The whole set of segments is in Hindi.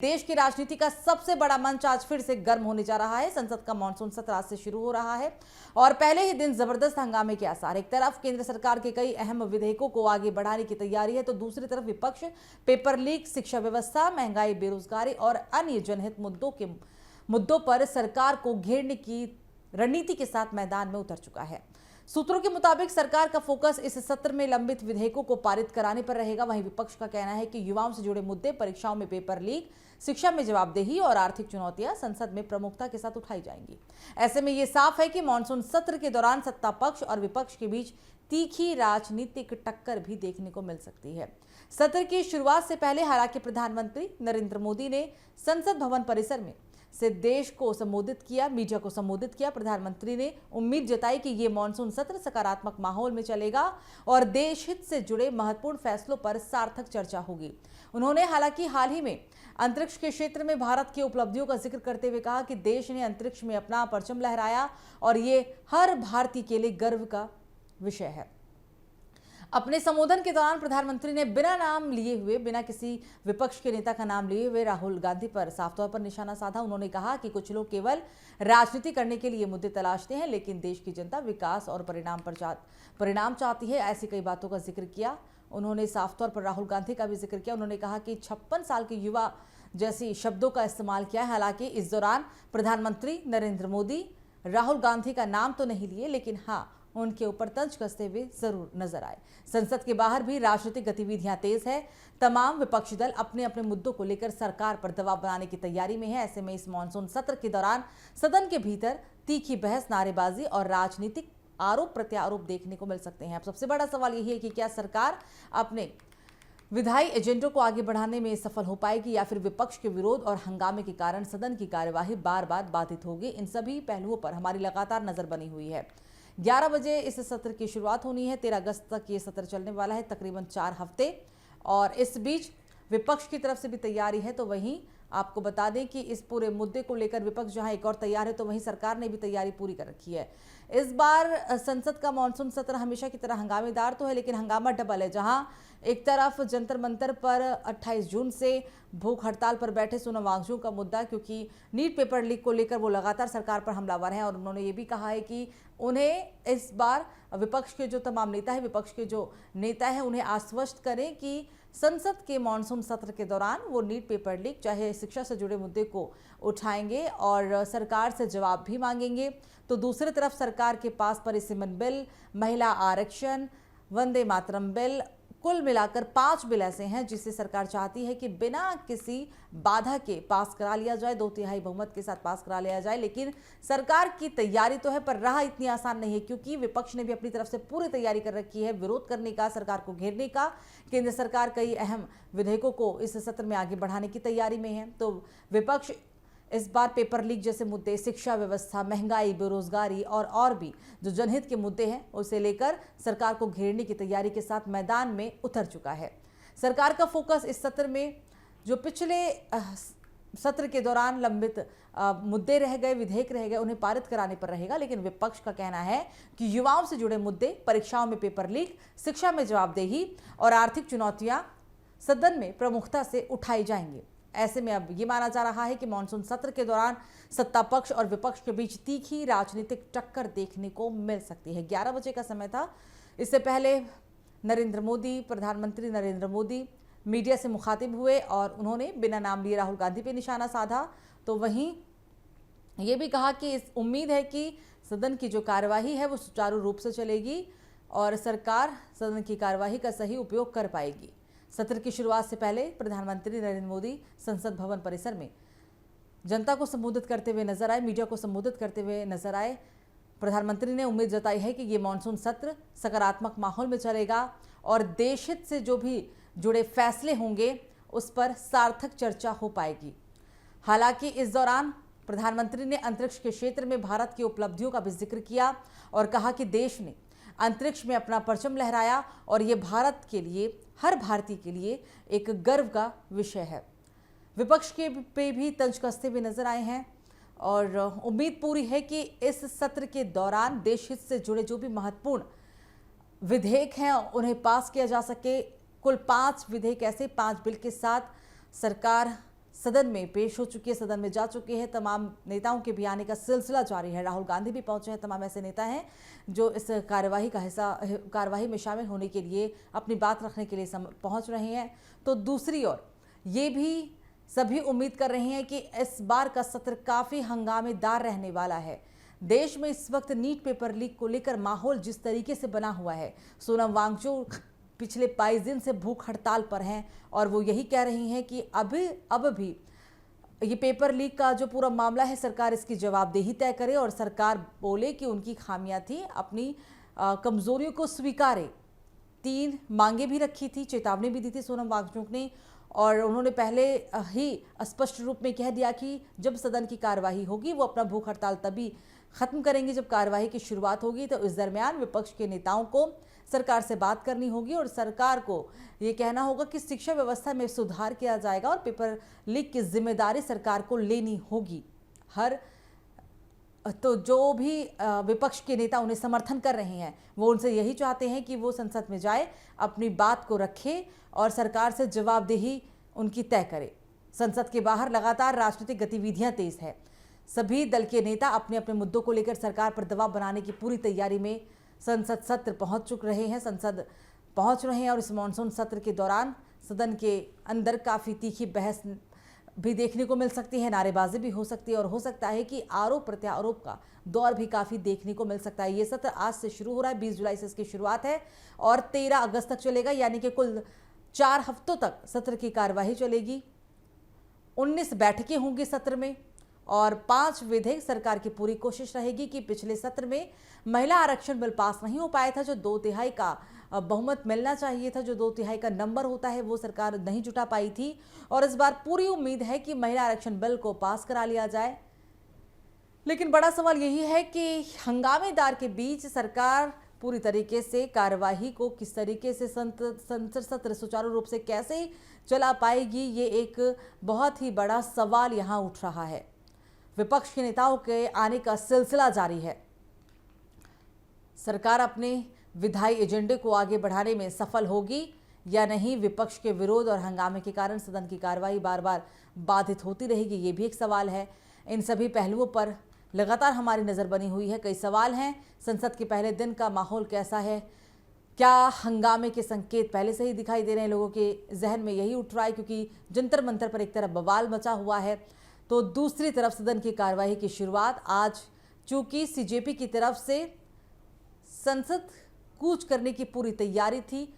देश की राजनीति का सबसे बड़ा मंच आज फिर से गर्म होने जा रहा है। संसद का मानसून सत्र आज से शुरू हो रहा है और पहले ही दिन जबरदस्त हंगामे के आसार। एक तरफ केंद्र सरकार के कई अहम विधेयकों को आगे बढ़ाने की तैयारी है, तो दूसरी तरफ विपक्ष पेपर लीक, शिक्षा व्यवस्था, महंगाई, बेरोजगारी और अन्य जनहित मुद्दों पर सरकार को घेरने की रणनीति के साथ मैदान में उतर चुका है। सूत्रों के मुताबिक सरकार का फोकस इस सत्र में लंबित विधेयकों को पारित कराने पर रहेगा। वहीं विपक्ष का कहना है कि युवाओं से जुड़े मुद्दे, परीक्षाओं में पेपर लीक, शिक्षा में जवाबदेही और आर्थिक चुनौतियां संसद में प्रमुखता के साथ उठाई जाएंगी। ऐसे में यह साफ है कि मानसून सत्र के दौरान सत्ता पक्ष और विपक्ष के बीच तीखी राजनीतिक टक्कर भी देखने को मिल सकती है। सत्र की शुरुआत से पहले हालांकि प्रधानमंत्री नरेंद्र मोदी ने संसद भवन परिसर में से देश को संबोधित किया, मीडिया को संबोधित किया। प्रधानमंत्री ने उम्मीद जताई कि ये मानसून सत्र सकारात्मक माहौल में चलेगा और देश हित से जुड़े महत्वपूर्ण फैसलों पर सार्थक चर्चा होगी। उन्होंने हालांकि हाल ही में अंतरिक्ष के क्षेत्र में भारत की उपलब्धियों का जिक्र करते हुए कहा कि देश ने अंतरिक्ष में अपना परचम लहराया और ये हर भारतीय के लिए गर्व का विषय है। अपने संबोधन के दौरान प्रधानमंत्री ने बिना नाम लिए हुए, बिना किसी विपक्ष के नेता का नाम लिए हुए राहुल गांधी पर साफ तौर पर निशाना साधा। उन्होंने कहा कि कुछ लोग केवल राजनीति करने के लिए मुद्दे तलाशते हैं, लेकिन देश की जनता विकास और परिणाम चाहती है। ऐसी कई बातों का जिक्र किया। उन्होंने साफ तौर पर राहुल गांधी का भी जिक्र किया। उन्होंने कहा कि 56 साल के युवा जैसी शब्दों का इस्तेमाल किया है। हालांकि इस दौरान प्रधानमंत्री नरेंद्र मोदी राहुल गांधी का नाम तो नहीं लिए, लेकिन हाँ, उनके ऊपर तंज कसते हुए जरूर नजर आए। संसद के बाहर भी राजनीतिक गतिविधियां तेज है। तमाम विपक्षी दल अपने अपने मुद्दों को लेकर सरकार पर दबाव बनाने की तैयारी में है। ऐसे में इस मानसून सत्र के दौरान सदन के भीतर तीखी बहस, नारेबाजी और राजनीतिक आरोप प्रत्यारोप देखने को मिल सकते हैं। अब सबसे बड़ा सवाल यही है कि क्या सरकार अपने विधायी एजेंडों को आगे बढ़ाने में सफल हो पाएगी या फिर विपक्ष के विरोध और हंगामे के कारण सदन की कार्यवाही बार बार बाधित होगी। इन सभी पहलुओं पर हमारी लगातार नजर बनी हुई है। 11 बजे इस सत्र की शुरुआत होनी है। 13 अगस्त तक ये सत्र चलने वाला है, तकरीबन 4 हफ्ते। और इस बीच विपक्ष की तरफ से भी तैयारी है। तो वहीं आपको बता दें कि इस पूरे मुद्दे को लेकर विपक्ष जहां एक और तैयार है, तो वहीं सरकार ने भी तैयारी पूरी कर रखी है। इस बार संसद का मानसून सत्र हमेशा की तरह हंगामेदार तो है, लेकिन हंगामा डबल है। जहां एक तरफ जंतर मंतर पर 28 जून से भूख हड़ताल पर बैठे सोनम वांगचुक का मुद्दा, क्योंकि नीट पेपर लीक को लेकर वो लगातार सरकार पर हमलावर हैं और उन्होंने ये भी कहा है कि उन्हें इस बार विपक्ष के जो तमाम नेता है, विपक्ष के जो नेता हैं, उन्हें आश्वस्त करें कि संसद के मानसून सत्र के दौरान वो नीट पेपर लीक, चाहे शिक्षा से जुड़े मुद्दे को उठाएंगे और सरकार से जवाब भी मांगेंगे। तो दूसरी तरफ सरकार के पास परिसीमन बिल, महिला आरक्षण, वंदे मातरम बिल, कुल मिलाकर 5 बिल ऐसे हैं जिसे सरकार चाहती है कि बिना किसी बाधा के पास करा लिया जाए, 2/3 बहुमत के साथ पास करा लिया जाए। लेकिन सरकार की तैयारी तो है, पर राह इतनी आसान नहीं है, क्योंकि विपक्ष ने भी अपनी तरफ से पूरी तैयारी कर रखी है विरोध करने का, सरकार को घेरने का। केंद्र सरकार कई अहम विधेयकों को इस सत्र में आगे बढ़ाने की तैयारी में है। तो विपक्ष इस बार पेपर लीक जैसे मुद्दे, शिक्षा व्यवस्था, महंगाई, बेरोजगारी और भी जो जनहित के मुद्दे हैं, उसे लेकर सरकार को घेरने की तैयारी के साथ मैदान में उतर चुका है। सरकार का फोकस इस सत्र में जो पिछले सत्र के दौरान लंबित मुद्दे रह गए, विधेयक रह गए, उन्हें पारित कराने पर रहेगा। लेकिन विपक्ष का कहना है कि युवाओं से जुड़े मुद्दे, परीक्षाओं में पेपर लीक, शिक्षा में जवाबदेही और आर्थिक चुनौतियां सदन में प्रमुखता से उठाई जाएंगी। ऐसे में अब ये माना जा रहा है कि मानसून सत्र के दौरान सत्ता पक्ष और विपक्ष के बीच तीखी राजनीतिक टक्कर देखने को मिल सकती है। 11 बजे का समय था। इससे पहले प्रधानमंत्री नरेंद्र मोदी मीडिया से मुखातिब हुए और उन्होंने बिना नाम लिए राहुल गांधी पे निशाना साधा। तो वहीं ये भी कहा कि इस उम्मीद है कि सदन की जो कार्यवाही है वो सुचारू रूप से चलेगी और सरकार सदन की कार्यवाही का सही उपयोग कर पाएगी। सत्र की शुरुआत से पहले प्रधानमंत्री नरेंद्र मोदी संसद भवन परिसर में जनता को संबोधित करते हुए नजर आए, मीडिया को संबोधित करते हुए नजर आए। प्रधानमंत्री ने उम्मीद जताई है कि ये मानसून सत्र सकारात्मक माहौल में चलेगा और देश हित से जो भी जुड़े फैसले होंगे उस पर सार्थक चर्चा हो पाएगी। हालांकि इस दौरान प्रधानमंत्री ने अंतरिक्ष के क्षेत्र में भारत की उपलब्धियों का भी जिक्र किया और कहा कि देश ने अंतरिक्ष में अपना परचम लहराया और ये भारत के लिए, हर भारतीय के लिए एक गर्व का विषय है। विपक्ष के पे भी तंज कसते हुए नजर आए हैं और उम्मीद पूरी है कि इस सत्र के दौरान देश हित से जुड़े जो भी महत्वपूर्ण विधेयक हैं उन्हें पास किया जा सके। कुल 5 विधेयक ऐसे 5 बिल के साथ सरकार सदन में पेश हो चुकी है, सदन में जा चुके हैं। तमाम नेताओं के भी आने का सिलसिला जारी है। राहुल गांधी भी पहुंचे हैं। तमाम ऐसे नेता हैं जो इस कार्यवाही का हिस्सा कार्यवाही में शामिल होने के लिए, अपनी बात रखने के लिए पहुंच रहे हैं। तो दूसरी ओर ये भी सभी उम्मीद कर रहे हैं कि इस बार का सत्र काफ़ी हंगामेदार रहने वाला है। देश में इस वक्त नीट पेपर लीक को लेकर माहौल जिस तरीके से बना हुआ है, सोनम वांगचुक पिछले 22 दिन से भूख हड़ताल पर हैं और वो यही कह रही हैं कि अब भी ये पेपर लीक का जो पूरा मामला है, सरकार इसकी जवाबदेही तय करे और सरकार बोले कि उनकी खामियां थी, अपनी कमजोरियों को स्वीकारे। 3 मांगे भी रखी थी, चेतावनी भी दी थी सोनम वांगचुक ने, और उन्होंने पहले ही स्पष्ट रूप में कह दिया कि जब सदन की कार्यवाही होगी वो अपना भूख हड़ताल तभी खत्म करेंगे जब कार्यवाही की शुरुआत होगी। तो इस दरमियान विपक्ष के नेताओं को सरकार से बात करनी होगी और सरकार को ये कहना होगा कि शिक्षा व्यवस्था में सुधार किया जाएगा और पेपर लीक की जिम्मेदारी सरकार को लेनी होगी। तो जो भी विपक्ष के नेता उन्हें समर्थन कर रहे हैं, वो उनसे यही चाहते हैं कि वो संसद में जाए, अपनी बात को रखे और सरकार से जवाबदेही उनकी तय करे। संसद के बाहर लगातार राजनीतिक गतिविधियां तेज है। सभी दल के नेता अपने अपने मुद्दों को लेकर सरकार पर दबाव बनाने की पूरी तैयारी में संसद सत्र पहुंच रहे हैं और इस मानसून सत्र के दौरान सदन के अंदर काफ़ी तीखी बहस भी देखने को मिल सकती है, नारेबाजी भी हो सकती है और हो सकता है कि आरोप प्रत्यारोप का दौर भी काफ़ी देखने को मिल सकता है। ये सत्र आज से शुरू हो रहा है, 20 जुलाई से इसकी शुरुआत है और 13 अगस्त तक चलेगा, यानी कि कुल 4 हफ्तों तक सत्र की कार्यवाही चलेगी। 19 बैठकें होंगी सत्र में और 5 विधेयक। सरकार की पूरी कोशिश रहेगी कि पिछले सत्र में महिला आरक्षण बिल पास नहीं हो पाया था, जो 2/3 का बहुमत मिलना चाहिए था, जो 2/3 का नंबर होता है, वो सरकार नहीं जुटा पाई थी और इस बार पूरी उम्मीद है कि महिला आरक्षण बिल को पास करा लिया जाए। लेकिन बड़ा सवाल यही है कि हंगामेदार के बीच सरकार पूरी तरीके से कार्यवाही को किस तरीके से संसद सत्र सुचारू रूप से कैसे चला पाएगी, ये एक बहुत ही बड़ा सवाल यहाँ उठ रहा है। विपक्ष के नेताओं के आने का सिलसिला जारी है। सरकार अपने विधायी एजेंडे को आगे बढ़ाने में सफल होगी या नहीं, विपक्ष के विरोध और हंगामे के कारण सदन की कार्यवाही बार बार बाधित होती रहेगी, ये भी एक सवाल है। इन सभी पहलुओं पर लगातार हमारी नज़र बनी हुई है। कई सवाल हैं। संसद के पहले दिन का माहौल कैसा है? क्या हंगामे के संकेत पहले से ही दिखाई दे रहे हैं? लोगों के जहन में यही उठ रहा है क्योंकि जंतर मंतर पर एक तरफ बवाल मचा हुआ है, तो दूसरी तरफ सदन की कार्यवाही की शुरुआत आज चूंकि सीजेपी की तरफ से संसद कूच करने की पूरी तैयारी थी,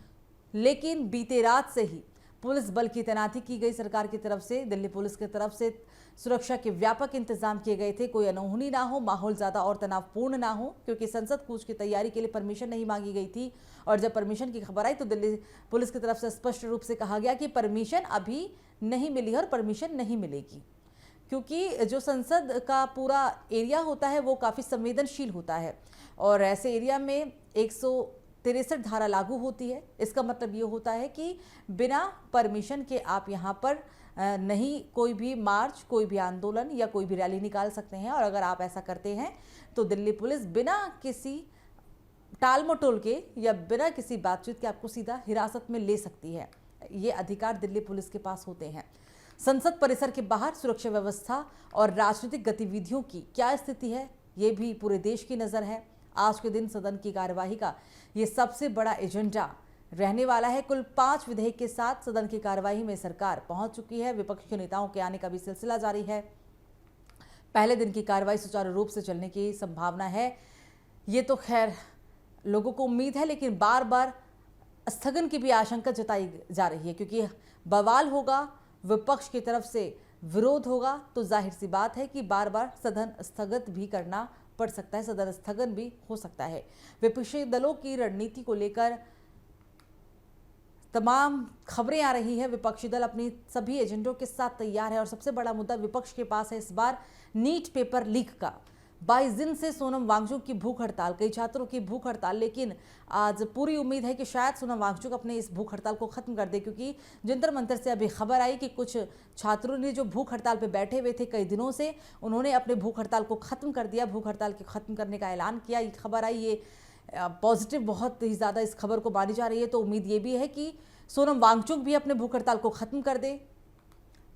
लेकिन बीते रात से ही पुलिस बल की तैनाती की गई सरकार की तरफ से। दिल्ली पुलिस की तरफ से सुरक्षा के व्यापक इंतजाम किए गए थे, कोई अनहोनी ना हो, माहौल ज़्यादा और तनावपूर्ण ना हो, क्योंकि संसद कूच की तैयारी के लिए परमिशन नहीं मांगी गई थी। और जब परमिशन की खबर आई तो दिल्ली पुलिस की तरफ से स्पष्ट रूप से कहा गया कि परमिशन अभी नहीं मिली है और परमिशन नहीं मिलेगी, क्योंकि जो संसद का पूरा एरिया होता है वो काफ़ी संवेदनशील होता है और ऐसे एरिया में 163 धारा लागू होती है। इसका मतलब ये होता है कि बिना परमिशन के आप यहाँ पर नहीं कोई भी मार्च, कोई भी आंदोलन या कोई भी रैली निकाल सकते हैं, और अगर आप ऐसा करते हैं तो दिल्ली पुलिस बिना किसी टाल मटोल के या बिना किसी बातचीत के आपको सीधा हिरासत में ले सकती है। ये अधिकार दिल्ली पुलिस के पास होते हैं। संसद परिसर के बाहर सुरक्षा व्यवस्था और राजनीतिक गतिविधियों की क्या स्थिति है, ये भी पूरे देश की नज़र है। आज के दिन सदन की कार्यवाही का ये सबसे बड़ा एजेंडा रहने वाला है। कुल 5 विधेयक के साथ सदन की कार्यवाही में सरकार पहुंच चुकी है। विपक्ष के नेताओं के आने का भी सिलसिला जारी है। पहले दिन की कार्यवाही सुचारू रूप से चलने की संभावना है, ये तो खैर लोगों को उम्मीद है, लेकिन बार बार स्थगन की भी आशंका जताई जा रही है, क्योंकि बवाल होगा, विपक्ष की तरफ से विरोध होगा, तो जाहिर सी बात है कि बार बार सदन स्थगित भी करना पड़ सकता है, सदन स्थगन भी हो सकता है। विपक्षी दलों की रणनीति को लेकर तमाम खबरें आ रही है। विपक्षी दल अपनी सभी एजेंडों के साथ तैयार है और सबसे बड़ा मुद्दा विपक्ष के पास है इस बार नीट पेपर लीक का। 22 दिन से सोनम वांगचुक की भूख हड़ताल, कई छात्रों की भूख हड़ताल, लेकिन आज पूरी उम्मीद है कि शायद सोनम वांगचुक अपने इस भूख हड़ताल को खत्म कर दे, क्योंकि जंतर मंतर से अभी खबर आई कि कुछ छात्रों ने जो भूख हड़ताल पे बैठे हुए थे कई दिनों से, उन्होंने अपने भूख हड़ताल को खत्म कर दिया, भूख हड़ताल के खत्म करने का ऐलान किया। ये खबर आई, ये पॉजिटिव बहुत ही ज़्यादा इस खबर को मानी जा रही है। तो उम्मीद ये भी है कि सोनम वांगचुक भी अपने भूख हड़ताल को खत्म कर दे।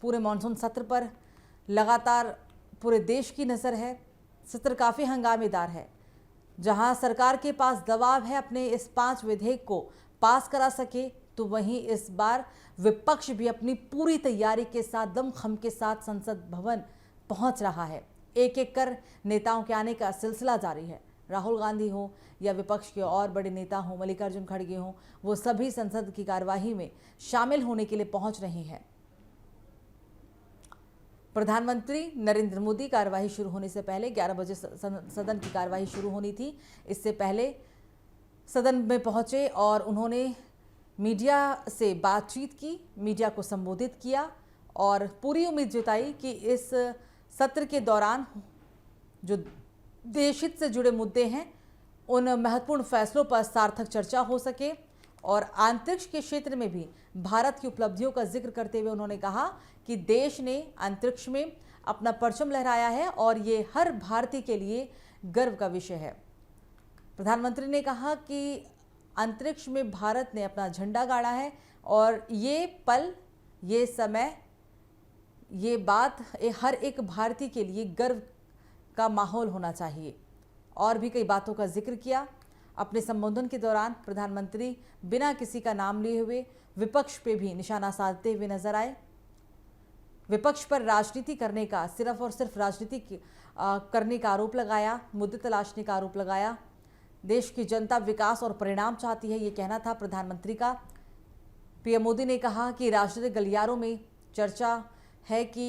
पूरे मानसून सत्र पर लगातार पूरे देश की नज़र है। सत्र काफ़ी हंगामेदार है, जहां सरकार के पास दबाव है अपने इस 5 विधेयक को पास करा सके, तो वहीं इस बार विपक्ष भी अपनी पूरी तैयारी के साथ दमखम के साथ संसद भवन पहुंच रहा है। एक एक कर नेताओं के आने का सिलसिला जारी है। राहुल गांधी हो या विपक्ष के और बड़े नेता हो, मल्लिकार्जुन खड़गे हों, वो सभी संसद की कार्यवाही में शामिल होने के लिए पहुंच रहे हैं। प्रधानमंत्री नरेंद्र मोदी कार्यवाही शुरू होने से पहले 11 बजे सदन की कार्यवाही शुरू होनी थी। इससे पहले सदन में पहुंचे और उन्होंने मीडिया से बातचीत की, मीडिया को संबोधित किया और पूरी उम्मीद जताई कि इस सत्र के दौरान जो देश हित से जुड़े मुद्दे हैं, उन महत्वपूर्ण फैसलों पर सार्थक चर्चा हो सके। और अंतरिक्ष के क्षेत्र में भी भारत की उपलब्धियों का जिक्र करते हुए उन्होंने कहा कि देश ने अंतरिक्ष में अपना परचम लहराया है और ये हर भारतीय के लिए गर्व का विषय है। प्रधानमंत्री ने कहा कि अंतरिक्ष में भारत ने अपना झंडा गाड़ा है और ये पल, ये समय, ये बात हर एक भारतीय के लिए गर्व का माहौल होना चाहिए। और भी कई बातों का जिक्र किया। अपने संबोधन के दौरान प्रधानमंत्री बिना किसी का नाम लिए हुए विपक्ष पे भी निशाना साधते हुए नजर आए। विपक्ष पर राजनीति करने का, सिर्फ और सिर्फ राजनीति करने का आरोप लगाया, मुद्दे तलाशने का आरोप लगाया। देश की जनता विकास और परिणाम चाहती है, ये कहना था प्रधानमंत्री का। पीएम मोदी ने कहा कि राजनीतिक गलियारों में चर्चा है कि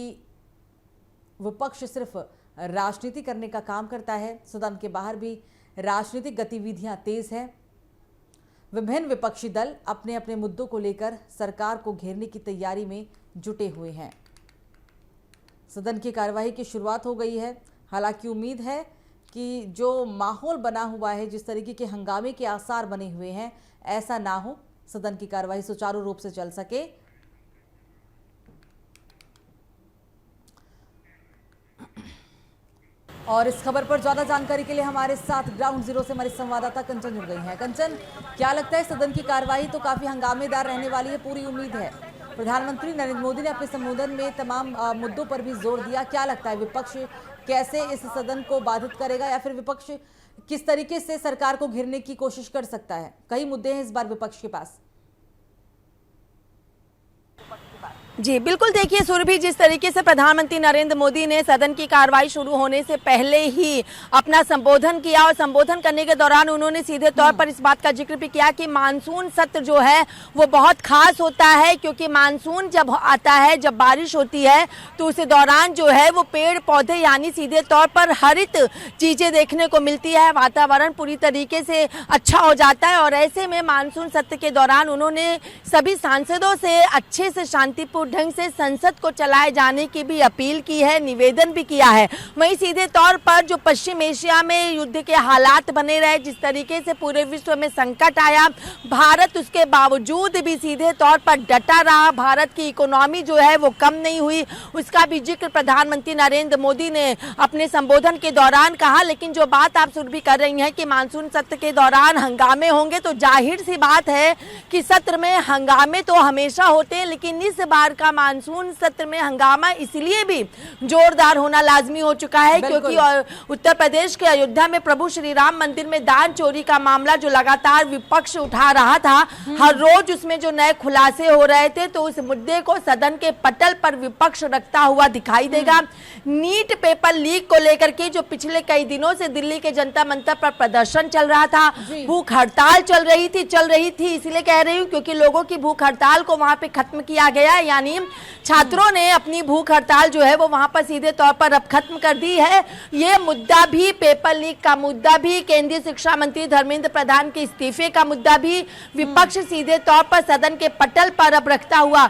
विपक्ष सिर्फ राजनीति करने का काम करता है। सदन के बाहर भी राजनीतिक गतिविधियां तेज हैं। विभिन्न विपक्षी दल अपने अपने मुद्दों को लेकर सरकार को घेरने की तैयारी में जुटे हुए हैं। सदन की कार्यवाही की शुरुआत हो गई है। हालांकि उम्मीद है कि जो माहौल बना हुआ है, जिस तरीके के हंगामे के आसार बने हुए हैं, ऐसा ना हो, सदन की कार्यवाही सुचारू रूप से चल सके। और इस खबर पर ज्यादा जानकारी के लिए हमारे साथ ग्राउंड जीरो से हमारे संवाददाता कंचन जुड़ गई हैं। कंचन, क्या लगता है सदन की कार्यवाही तो काफी हंगामेदार रहने वाली है, पूरी उम्मीद है। प्रधानमंत्री नरेंद्र मोदी ने अपने संबोधन में तमाम मुद्दों पर भी जोर दिया। क्या लगता है विपक्ष कैसे इस सदन को बाधित करेगा, या फिर विपक्ष किस तरीके से सरकार को घेरने की कोशिश कर सकता है? कई मुद्दे हैं इस बार विपक्ष के पास। जी बिल्कुल, देखिए सुरभि, जिस तरीके से प्रधानमंत्री नरेंद्र मोदी ने सदन की कार्रवाई शुरू होने से पहले ही अपना संबोधन किया और संबोधन करने के दौरान उन्होंने सीधे तौर पर इस बात का जिक्र भी किया कि मानसून सत्र जो है वो बहुत खास होता है, क्योंकि मानसून जब आता है, जब बारिश होती है, तो उस दौरान जो है वो पेड़ पौधे यानी सीधे तौर पर हरित चीज़ें देखने को मिलती है, वातावरण पूरी तरीके से अच्छा हो जाता है। और ऐसे में मानसून सत्र के दौरान उन्होंने सभी सांसदों से अच्छे से शांतिपूर्ण ढंग से संसद को चलाए जाने की भी अपील की है, निवेदन भी किया है। वहीं सीधे तौर पर जो पश्चिम एशिया में युद्ध के हालात बने रहे, जिस तरीके से पूरे विश्व में संकट आया, भारत उसके बावजूद भी सीधे तौर पर डटा रहा, भारत की इकोनॉमी जो है वो कम नहीं हुई, उसका भी जिक्र प्रधानमंत्री नरेंद्र मोदी ने अपने संबोधन के दौरान कहा। लेकिन जो बात आप सुन भी कर रही हैं कि मानसून सत्र के दौरान हंगामे होंगे, तो जाहिर सी बात है कि सत्र में हंगामे तो हमेशा होते हैं, लेकिन इस बार का मानसून सत्र में हंगामा इसलिए भी जोरदार होना लाजमी हो चुका है क्योंकि उत्तर प्रदेश के अयोध्या में प्रभु श्री राम मंदिर में दान चोरी का मामला जो लगातार विपक्ष उठा रहा था, हर रोज उसमें जो नए खुलासे हो रहे थे, तो उस मुद्दे को सदन के पटल पर विपक्ष रखता हुआ दिखाई देगा। नीट पेपर लीक को लेकर के जो पिछले कई दिनों से दिल्ली के जनता मंतर पर प्रदर्शन चल रहा था, भूख हड़ताल चल रही थी, इसलिए कह रही हूँ क्योंकि लोगों की भूख हड़ताल को वहां पे खत्म किया गया, यानी छात्रों ने अपनी भूख हड़ताल जो है वो वहां पर सीधे तौर पर अब खत्म कर दी है। ये मुद्दा भी, पेपर लीक का मुद्दा भी, केंद्रीय शिक्षा मंत्री धर्मेंद्र प्रधान के इस्तीफे का मुद्दा भी विपक्ष सीधे तौर पर सदन के पटल पर अब रखता हुआ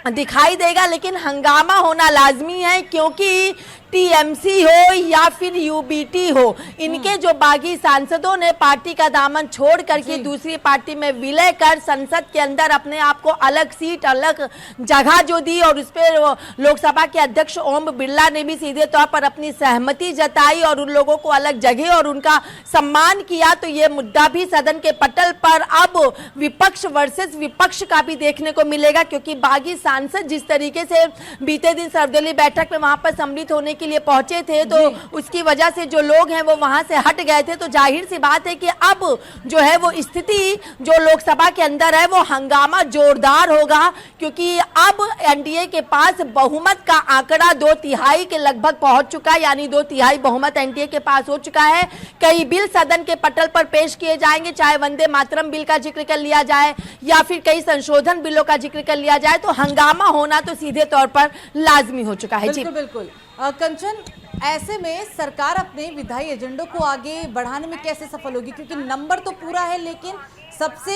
दिखाई देगा। लेकिन हंगामा होना लाजमी है, क्योंकि टीएमसी हो या फिर यूबीटी हो, इनके जो बागी सांसदों ने पार्टी का दामन छोड़ करके दूसरी पार्टी में विलय कर संसद के अंदर अपने आप को अलग सीट, अलग जगह जो दी और उस पर लोकसभा के अध्यक्ष ओम बिरला ने भी सीधे तौर पर अपनी सहमति जताई और उन लोगों को अलग जगह और उनका सम्मान किया, तो ये मुद्दा भी सदन के पटल पर अब विपक्ष वर्सेस विपक्ष का भी देखने को मिलेगा, क्योंकि बागी सांसद जिस तरीके से बीते दिन सर्वदलीय बैठक में वहां पर सम्मिलित होने के लिए पहुंचे थे, तो उसकी वजह से जो लोग हैं वो वहां से हट गए थे। तो जाहिर सी बात है कि अब जो है वो स्थिति जो लोकसभा के अंदर है वो हंगामा जोरदार होगा, क्योंकि अब एनडीए के पास बहुमत का आंकड़ा 2/3 के लगभग पहुंच चुका है, यानी 2/3 बहुमत एनडीए के पास हो चुका है। कई बिल सदन के पटल पर पेश किए जाएंगे, चाहे वंदे मातरम बिल का जिक्र कर लिया जाए या फिर कई संशोधन बिलों का जिक्र कर लिया जाए, तो हंगामा होना तो सीधे तौर पर लाजमी हो चुका है। बिल्कुल बिल्कुल। कंचन, ऐसे में सरकार अपने विधायी एजेंडों को आगे बढ़ाने में कैसे सफल होगी, क्योंकि नंबर तो पूरा है लेकिन सबसे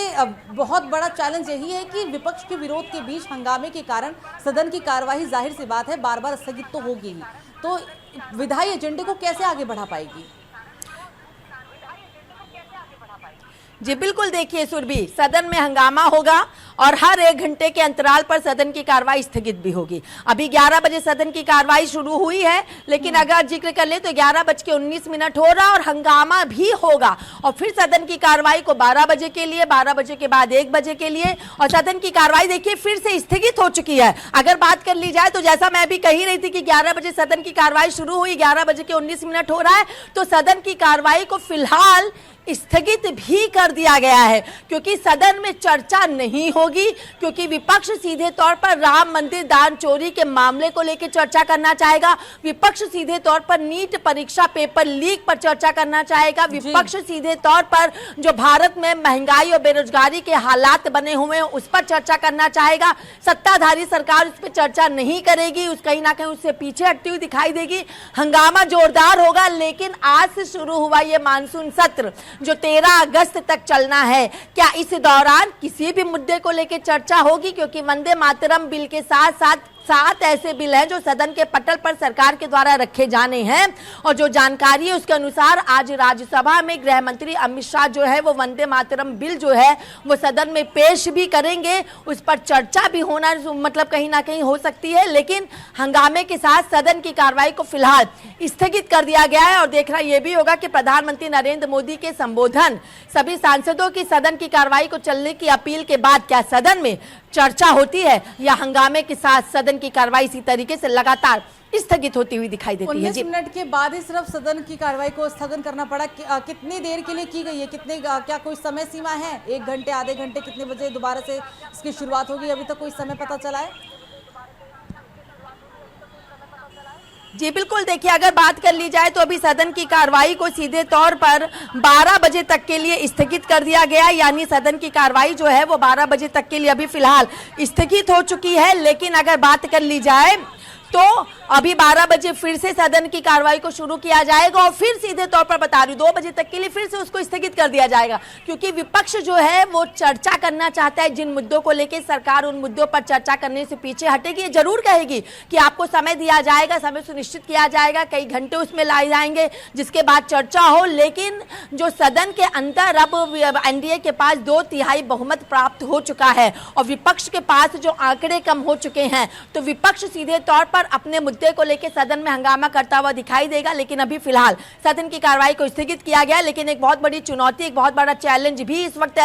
बहुत बड़ा चैलेंज यही है कि विपक्ष के विरोध के बीच हंगामे के कारण सदन की कार्यवाही जाहिर सी बात है बार बार स्थगित तो होगी ही, तो विधायी एजेंडे को कैसे आगे बढ़ा पाएगी? जी बिल्कुल, देखिए सुरभि, सदन में हंगामा होगा और हर 1 घंटे के अंतराल पर सदन की कार्रवाई स्थगित भी होगी। अभी 11 बजे सदन की कार्रवाई शुरू हुई है, लेकिन अगर जिक्र कर ले तो 11:19 हो रहा और हंगामा भी होगा और फिर सदन की कार्रवाई को 12 बजे के लिए, 12 बजे के बाद 1 बजे के लिए, और सदन की कार्रवाई देखिए फिर से स्थगित हो चुकी है। अगर बात कर ली जाए तो जैसा मैं भी कही रही थी कि 11 बजे सदन की कार्रवाई शुरू हुई, 11:19 हो रहा है, तो सदन की कार्रवाई को फिलहाल स्थगित भी कर दिया गया है, क्योंकि सदन में चर्चा नहीं होगी, क्योंकि विपक्ष सीधे तौर पर राम मंदिर दान चोरी के मामले को लेकर चर्चा करना चाहेगा, विपक्ष सीधे तौर पर नीट परीक्षा पेपर लीक पर चर्चा करना चाहेगा, विपक्ष सीधे तौर पर जो भारत में महंगाई और बेरोजगारी के हालात बने हुए हैं उस पर चर्चा करना चाहेगा। सत्ताधारी सरकार उस पर चर्चा नहीं करेगी, उस कहीं ना कहीं उससे पीछे हटती हुई दिखाई देगी। हंगामा जोरदार होगा, लेकिन आज से शुरू हुआ ये मानसून सत्र जो 13 अगस्त तक चलना है, क्या इस दौरान किसी भी मुद्दे को लेकर चर्चा होगी? क्योंकि वंदे मातरम बिल के साथ साथ 7 ऐसे बिल हैं जो सदन के पटल पर सरकार के द्वारा रखे जाने हैं, और जो जानकारी है उसके अनुसार आज राज्यसभा में गृह मंत्री अमित शाह जो है वो वंदे मातरम बिल जो है वो सदन में पेश भी करेंगे, उस पर चर्चा भी होना मतलब कहीं ना कहीं हो सकती है। लेकिन हंगामे के साथ सदन की कार्रवाई को फिलहाल स्थगित कर दिया गया है और देखना यह भी होगा कि प्रधानमंत्री नरेंद्र मोदी के संबोधन, सभी सांसदों की सदन की कार्रवाई को चलने की अपील के बाद क्या सदन में चर्चा होती है या हंगामे के साथ सदन की कार्रवाई इसी तरीके से लगातार स्थगित होती हुई दिखाई देती है। 19 मिनट के बाद ही सिर्फ सदन की कार्रवाई को स्थगन करना पड़ा, कितनी देर के लिए की गई है, क्या कोई समय सीमा है? 1 घंटे, आधे घंटे, कितने बजे दोबारा से इसकी शुरुआत होगी? अभी तक कोई समय पता चला है? जी बिल्कुल, देखिए अगर बात कर ली जाए तो अभी सदन की कार्रवाई को सीधे तौर पर 12 बजे तक के लिए स्थगित कर दिया गया, यानी सदन की कार्रवाई जो है वो 12 बजे तक के लिए अभी फिलहाल स्थगित हो चुकी है। लेकिन अगर बात कर ली जाए तो अभी 12 बजे फिर से सदन की कार्रवाई को शुरू किया जाएगा और फिर सीधे तौर पर बता रही हूं 2 बजे तक के लिए फिर से उसको स्थगित कर दिया जाएगा, क्योंकि विपक्ष जो है वो चर्चा करना चाहता है। जिन मुद्दों को लेकर सरकार उन मुद्दों पर चर्चा करने से पीछे हटेगी, ये जरूर कहेगी कि आपको समय दिया जाएगा, समय सुनिश्चित किया जाएगा, कई घंटे उसमें लाए जाएंगे जिसके बाद चर्चा हो। लेकिन जो सदन के अंदर अब एनडीए के पास 2/3 बहुमत प्राप्त हो चुका है और विपक्ष के पास जो आंकड़े कम हो चुके हैं, तो विपक्ष सीधे तौर पर अपने मुद्दे को लेकर सदन में हंगामा करता हुआ दिखाई देगा। लेकिन अभी फिलहाल सदन की कार्रवाई को स्थगित किया गया। लेकिन एक बहुत बड़ी चुनौती, एक बहुत बड़ा चैलेंज भी इस वक्त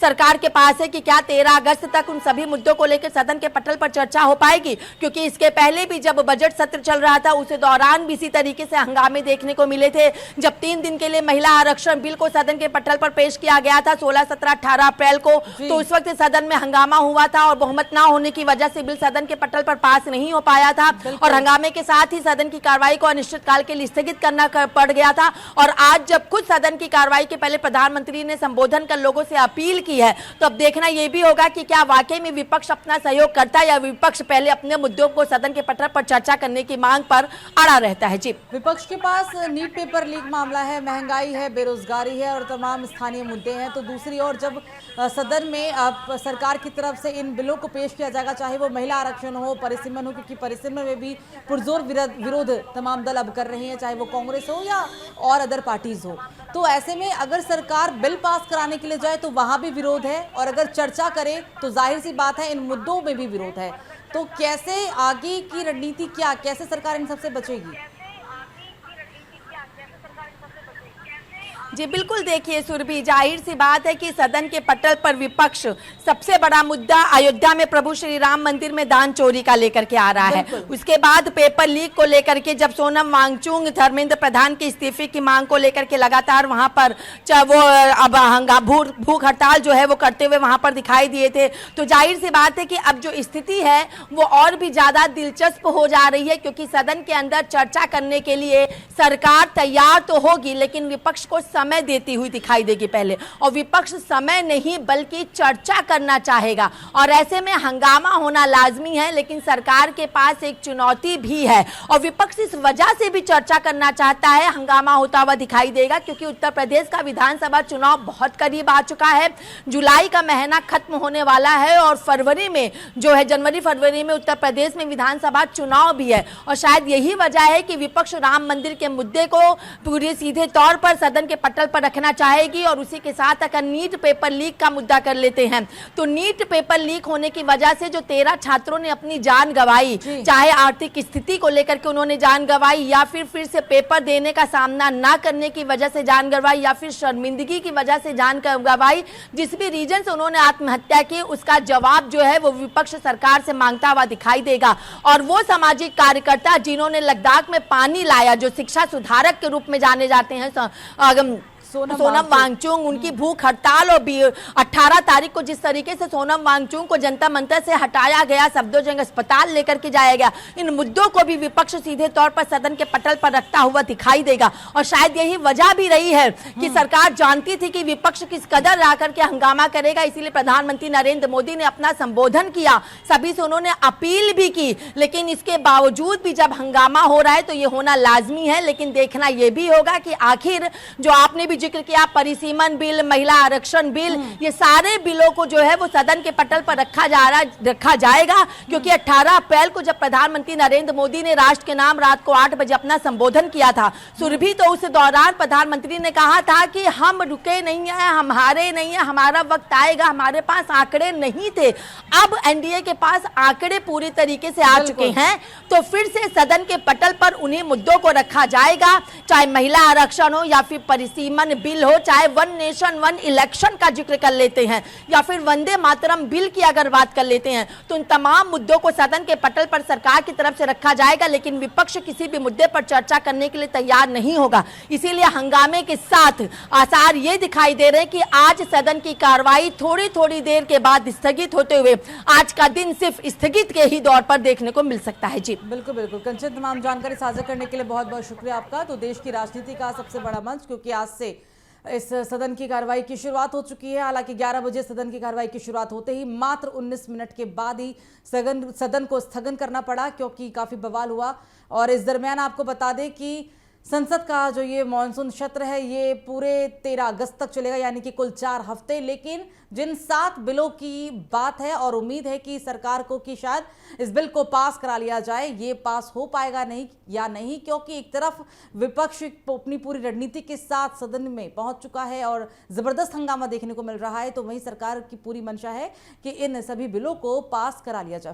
सरकार के पास है कि क्या 13 अगस्त तक उन सभी मुद्दों को लेकर सदन के पटल पर चर्चा हो पाएगी, क्योंकि इसके पहले भी जब बजट सत्र चल रहा था उस दौरान भी इसी तरीके से हंगामे देखने को मिले थे। जब 3 दिन के लिए महिला आरक्षण बिल को सदन के पटल पर पेश किया गया था 16, 17, 18 अप्रैल को, तो उस वक्त सदन में हंगामा हुआ था और बहुमत ना होने की वजह से बिल सदन के पटल पर पास नहीं हो पाया था और हंगामे के साथ ही सदन की कार्रवाई को अनिश्चितकाल के लिए स्थगित करना पड़ गया था। और आज जब खुद सदन की कार्रवाई के पहले प्रधानमंत्री ने संबोधन कर लोगों से अपील की है, तो अब देखना यह भी होगा कि क्या वाकई में विपक्ष अपना सहयोग करता है या विपक्ष पहले अपने मुद्दों को सदन के पटल पर चर्चा करने की मांग पर अड़ा रहता है। जी, विपक्ष के पास नीट पेपर लीक मामला है, महंगाई है, बेरोजगारी है और तमाम स्थानीय मुद्दे हैं। तो दूसरी ओर जब सदन में सरकार की तरफ से इन बिलों को पेश किया जाएगा, चाहे वो महिला आरक्षण हो, परिसीमन हो, क्योंकि परिसीमन में भी पुरजोर विरोध तमाम दल अब कर रहे हैं, चाहे वो कांग्रेस हो या और अदर पार्टीज हो। तो ऐसे में अगर सरकार बिल पास कराने के लिए जाए तो वहां भी विरोध है, और अगर चर्चा करे तो जाहिर सी बात है इन मुद्दों में भी विरोध है। तो कैसे आगे की रणनीति, क्या कैसे सरकार इन सबसे बचेगी? जी बिल्कुल, देखिए सुरभि, जाहिर सी बात है कि सदन के पटल पर विपक्ष सबसे बड़ा मुद्दा अयोध्या में प्रभु श्री राम मंदिर में दान चोरी का लेकर के आ रहा है। उसके बाद पेपर लीक को लेकर के जब सोनम वांगचुक धर्मेंद्र प्रधान के इस्तीफे की मांग को लेकर के लगातार वहां पर वो अब भूख हड़ताल जो है वो करते हुए वहां पर दिखाई दिए थे, तो जाहिर सी बात है कि अब जो स्थिति है वो और भी ज्यादा दिलचस्प हो जा रही है, क्योंकि सदन के अंदर चर्चा करने के लिए सरकार तैयार तो होगी लेकिन विपक्ष को समय देती हुई दिखाई देगी पहले, और विपक्ष समय नहीं बल्कि चर्चा करना चाहेगा, और ऐसे में हंगामा होना लाजमी है। लेकिन सरकार के पास एक चुनौती भी है और विपक्ष इस वजह से भी चर्चा करना चाहता है, हंगामा होता हुआ दिखाई देगा, क्योंकि उत्तर प्रदेश का विधानसभा चुनाव बहुत करीब आ चुका है। जुलाई का महीना खत्म होने वाला है और फरवरी में जो है जनवरी फरवरी में उत्तर प्रदेश में विधानसभा चुनाव भी है, और शायद यही वजह है कि विपक्ष राम मंदिर के मुद्दे को पूरे सीधे तौर पर सदन के पटल पर रखना चाहेगी। और उसी के साथ अगर नीट पेपर लीक का मुद्दा कर लेते हैं तो नीट पेपर लीक होने की वजह से जो 13 छात्रों ने अपनी जान गंवाई, चाहे आर्थिक स्थिति को लेकर के उन्होंने जान गंवाई या फिर से पेपर देने का सामना ना करने की वजह से जान गंवाई या फिर शर्मिंदगी की वजह से जान गंवाई, जिस भी रीजन से उन्होंने आत्महत्या की, उसका जवाब जो है वो विपक्ष सरकार से मांगता हुआ दिखाई देगा। और वो सामाजिक कार्यकर्ता जिन्होंने लद्दाख में पानी लाया, जो शिक्षा सुधारक के रूप में जाने जाते हैं सोनम वांगचुक, उनकी भूख हड़ताल और 18 तारीख को जिस तरीके से सोनम वांगचुक को जनता मंतर से हटाया गया, सफदरजंग अस्पताल लेकर के जाया गया, इन मुद्दों को भी विपक्ष सीधे तौर पर सदन के पटल पर रखता हुआ दिखाई देगा। और शायद यही वजह भी रही है कि सरकार जानती थी कि विपक्ष किस कदर आकर के हंगामा करेगा, इसीलिए प्रधानमंत्री नरेंद्र मोदी ने अपना संबोधन किया, सभी से उन्होंने अपील भी की। लेकिन इसके बावजूद भी जब हंगामा हो रहा है तो ये होना लाजमी है, लेकिन देखना यह भी होगा कि आखिर जो आपने भी जिक्र किया, परिसीमन बिल, महिला आरक्षण बिल, ये सारे बिलों को जो है वो सदन के पटल पर रखा जाएगा, क्योंकि 18 अप्रैल को जब प्रधानमंत्री नरेंद्र मोदी ने राष्ट्र के नाम रात को 8 बजे अपना संबोधन किया था सुरभि, तो उस दौरान प्रधानमंत्री ने कहा था कि हम रुके नहीं है, हम हारे नहीं है, हमारा वक्त आएगा, हमारे पास आंकड़े नहीं थे। अब एनडीए के पास आंकड़े पूरी तरीके से आ चुके हैं, तो फिर से सदन के पटल पर उन्हीं मुद्दों को रखा जाएगा, चाहे महिला आरक्षण हो या फिर परिसीमन बिल हो, चाहे वन नेशन वन इलेक्शन का जिक्र कर लेते हैं या फिर वंदे मातरम बिल की अगर बात कर लेते हैं, तो इन तमाम मुद्दों को सदन के पटल पर सरकार की तरफ से रखा जाएगा। लेकिन विपक्ष किसी भी मुद्दे पर चर्चा करने के लिए तैयार नहीं होगा, इसीलिए हंगामे के साथ आसार ये दिखाई दे रहे हैं कि आज सदन की कार्रवाई थोड़ी थोड़ी देर के बाद स्थगित होते हुए आज का दिन सिर्फ स्थगित के ही दौर पर देखने को मिल सकता है। जी बिल्कुल बिल्कुल कंचन, तमाम जानकारी साझा करने के लिए बहुत बहुत शुक्रिया आपका। तो देश की राजनीति का सबसे बड़ा मंच, क्योंकि आज से इस सदन की कार्रवाई की शुरुआत हो चुकी है। हालांकि 11 बजे सदन की कार्रवाई की शुरुआत होते ही मात्र 19 मिनट के बाद ही सदन को स्थगन करना पड़ा, क्योंकि काफ़ी बवाल हुआ। और इस दरमियान आपको बता दें कि संसद का जो ये मानसून सत्र है ये पूरे 13 अगस्त तक चलेगा, यानी कि कुल 4 हफ्ते। लेकिन जिन 7 बिलों की बात है और उम्मीद है कि सरकार को कि शायद इस बिल को पास करा लिया जाए, ये पास हो पाएगा नहीं या नहीं, क्योंकि एक तरफ विपक्ष अपनी पूरी रणनीति के साथ सदन में पहुंच चुका है और जबरदस्त हंगामा देखने को मिल रहा है, तो वहीं सरकार की पूरी मंशा है कि इन सभी बिलों को पास करा लिया जाए।